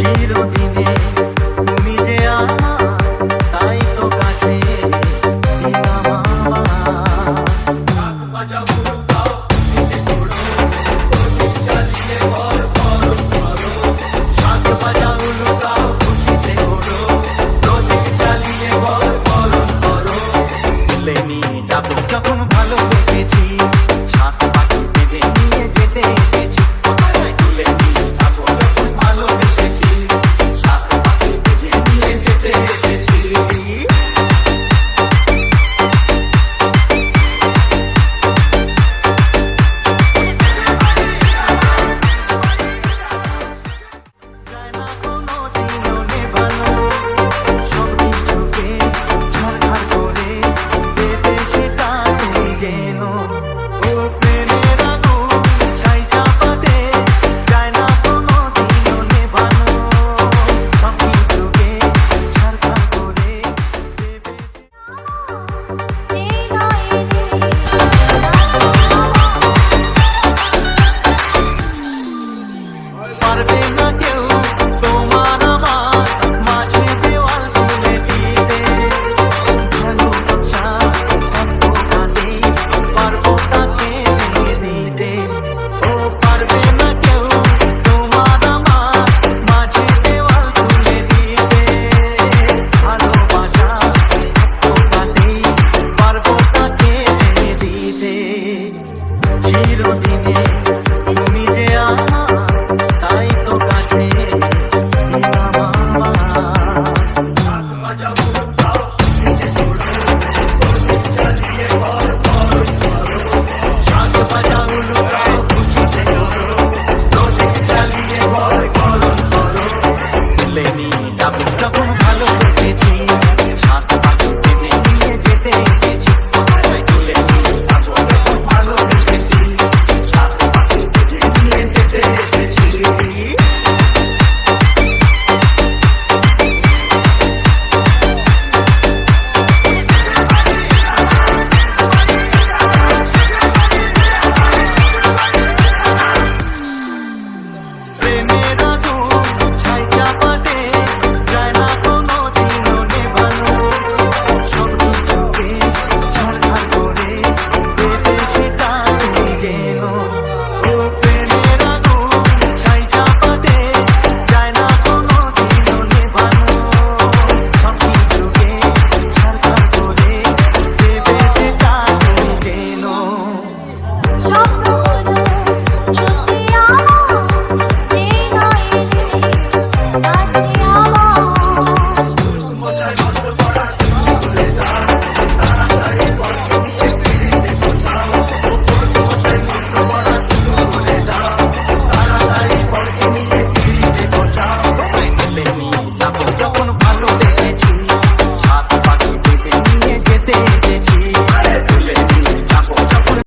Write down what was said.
চিরদিনে তুমি যে আমার, তাই তো কাছে দিলাম আমার। শাঁখ বাজাও লুকাও খুশিতে ঘোরো, প্রদীপ জ্বালিয়ে বর বরণ করো। তুলে নিয়ে যাবো যখন ভালোবেসেছি, ছাদ পাখি বেঁধে নিয়ে যেতে এসেছি। তুলে নিয়ে যাবো যখন ভালোবেসেছি, ছাদ পাখি বেঁধে নিয়ে যেতে এসেছি। যায় না কোনো দিনও নেভানো,